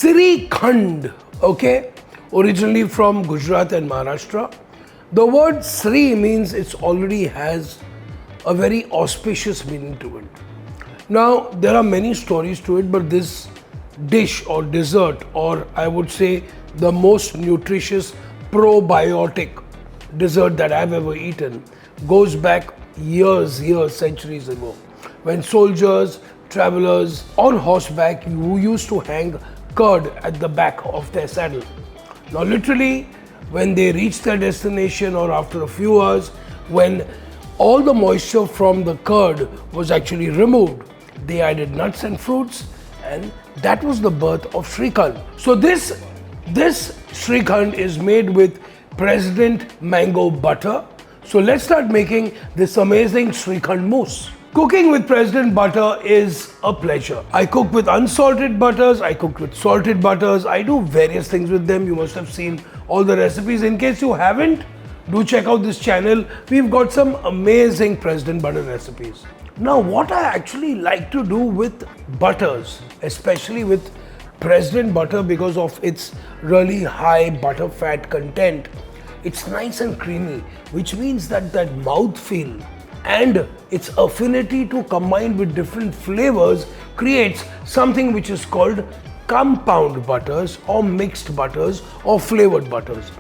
Shrikhand, okay, originally from Gujarat and Maharashtra. The word Sri means it already has a very auspicious meaning to it. Now, there are many stories to it, but this dish or dessert, or I would say the most nutritious probiotic dessert that I've ever eaten, goes back years, centuries ago, when soldiers, travelers on horseback who used to hang curd at the back of their saddle. Now literally, when they reached their destination or after a few hours, when all the moisture from the curd was actually removed, they added nuts and fruits, and that was the birth of Shrikhand. So this Shrikhand is made with President mango butter. So let's start making this amazing Shrikhand mousse. Cooking with President butter is a pleasure. I cook with unsalted butters, I cook with salted butters, I do various things with them. You must have seen all the recipes. In case you haven't, do check out this channel. We've got some amazing President butter recipes. Now, what I actually like to do with butters, especially with President butter, because of its really high butter fat content, it's nice and creamy, which means that mouthfeel and its affinity to combine with different flavors creates something which is called compound butters or mixed butters or flavored butters.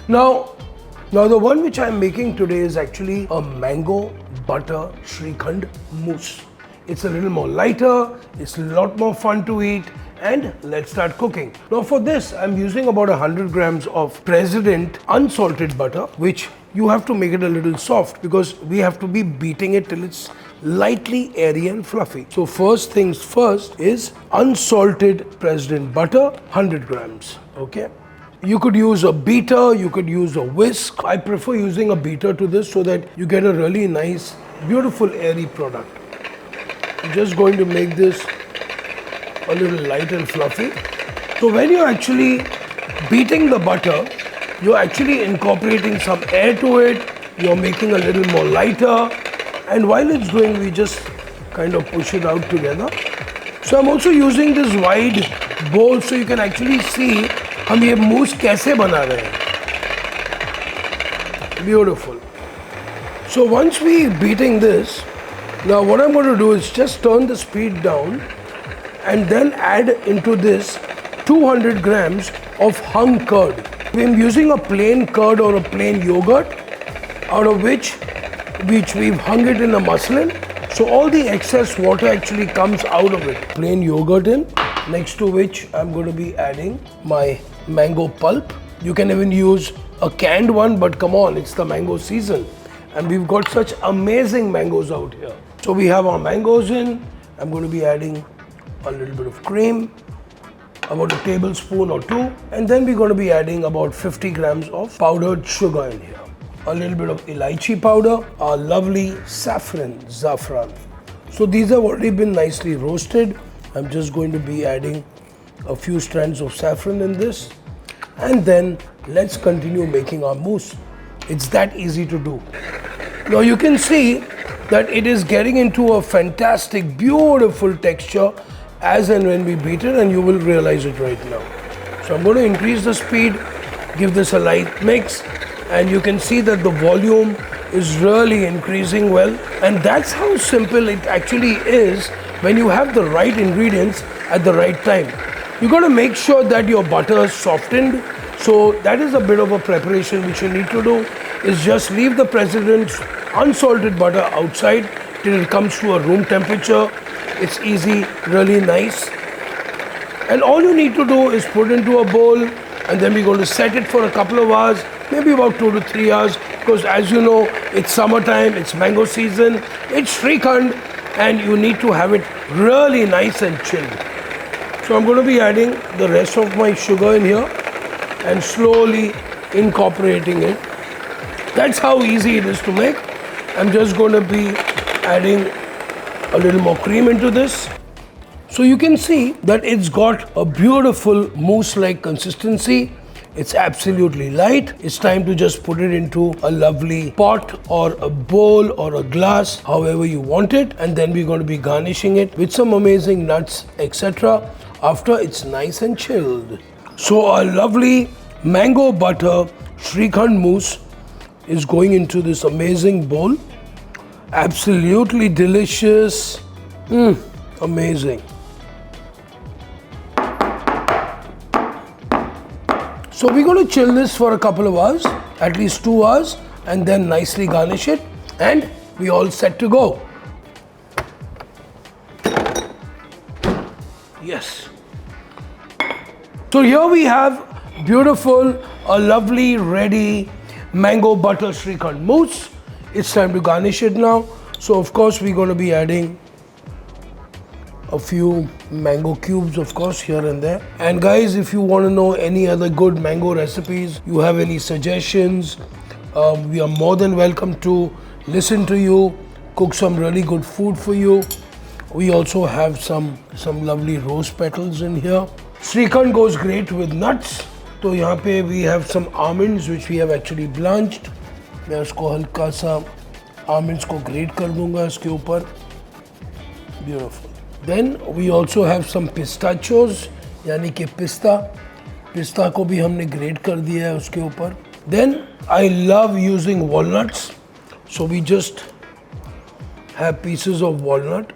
Now the one which I'm making today is actually a mango butter Shrikhand mousse. It's a little more lighter, it's a lot more fun to eat, and let's start cooking. Now for this, I'm using about 100 grams of President unsalted butter, which you have to make it a little soft because we have to be beating it till it's lightly airy and fluffy. So first things first is unsalted President butter, 100 grams, okay? You could use a beater, you could use a whisk. I prefer using a beater to this so that you get a really nice, beautiful airy product. I'm just going to make this a little light and fluffy. So when you're actually beating the butter, you're actually incorporating some air to it, you're making a little more lighter, and while it's doing, we just kind of push it out together. So I'm also using this wide bowl so you can actually see हम ये mousse कैसे बना रहे हैं. Beautiful. So once we beating this, now what I'm going to do is just turn the speed down and then add into this 200 grams of hung curd. I'm using a plain curd or a plain yogurt, out of which we've hung it in a muslin. So all the excess water actually comes out of it. Plain yogurt in, next to which I'm going to be adding my mango pulp. You can even use a canned one, but come on, it's the mango season. And we've got such amazing mangoes out here. So we have our mangoes in. I'm going to be adding a little bit of cream, about a tablespoon or two, and then we're going to be adding about 50 grams of powdered sugar in here. A little bit of elaichi powder, our lovely saffron. So these have already been nicely roasted. I'm just going to be adding a few strands of saffron in this, and then let's continue making our mousse. It's that easy to do. Now you can see that it is getting into a fantastic, beautiful texture as and when we beat it, and you will realize it right now. So I'm going to increase the speed, give this a light mix, and you can see that the volume is really increasing well. And that's how simple it actually is when you have the right ingredients at the right time. You got to make sure that your butter is softened. So that is a bit of a preparation which you need to do, is just leave the President's unsalted butter outside till it comes to a room temperature. It's easy, really nice. And all you need to do is put into a bowl, and then we're going to set it for a couple of hours, maybe about 2 to 3 hours, because as you know, it's summertime, it's mango season, it's Shrikhand, and you need to have it really nice and chilled. So I'm going to be adding the rest of my sugar in here and slowly incorporating it. That's how easy it is to make. I'm just going to be adding a little more cream into this. So you can see that it's got a beautiful mousse-like consistency. It's absolutely light. It's time to just put it into a lovely pot or a bowl or a glass, however you want it. And then we're going to be garnishing it with some amazing nuts, etc. after it's nice and chilled. So our lovely mango butter Shrikhand mousse is going into this amazing bowl. Absolutely delicious. Amazing. So we're going to chill this for a couple of hours, at least 2 hours, and then nicely garnish it, and we all set to go. Yes. So here we have beautiful, a lovely, ready mango butter Shrikhand mousse. It's time to garnish it now. So of course we're going to be adding a few mango cubes, of course, here and there. And guys, if you want to know any other good mango recipes, you have any suggestions, we are more than welcome to listen to you, cook some really good food for you. We also have some lovely rose petals in here. Shrikhand goes great with nuts. So यहाँ पे we have some almonds which we have actually blanched. मैं उसको हल्का सा almonds को grate कर दूँगा इसके ऊपर. Beautiful. Then we also have some pistachios, यानी कि पिस्ता को भी हमने ग्रेट कर दिया है उसके ऊपर. Then I love using walnuts, so we just have pieces of walnut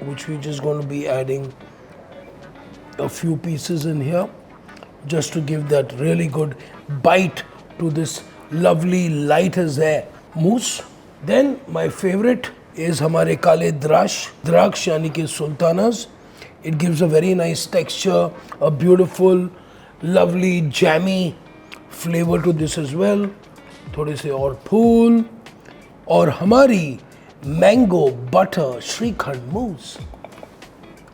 which we just going to be adding a few pieces in here just to give that really good bite to this lovely light as air mousse. Then my favorite is हमारे काले द्राक्ष यानी कि सुल्तानास. It gives a very nice texture, a beautiful, lovely, jammy flavor to this as well. थोड़े से और फूल और हमारी mango butter Shrikhand mousse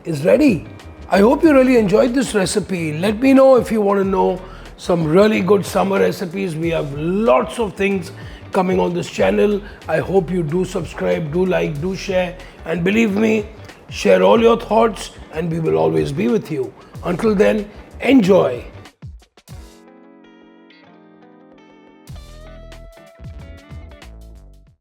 is ready. I hope you really enjoyed this recipe. Let me know if you want to know some really good summer recipes. We have lots of things coming on this channel. I hope you do subscribe, do like, do share, and believe me, share all your thoughts and we will always be with you. Until then, enjoy.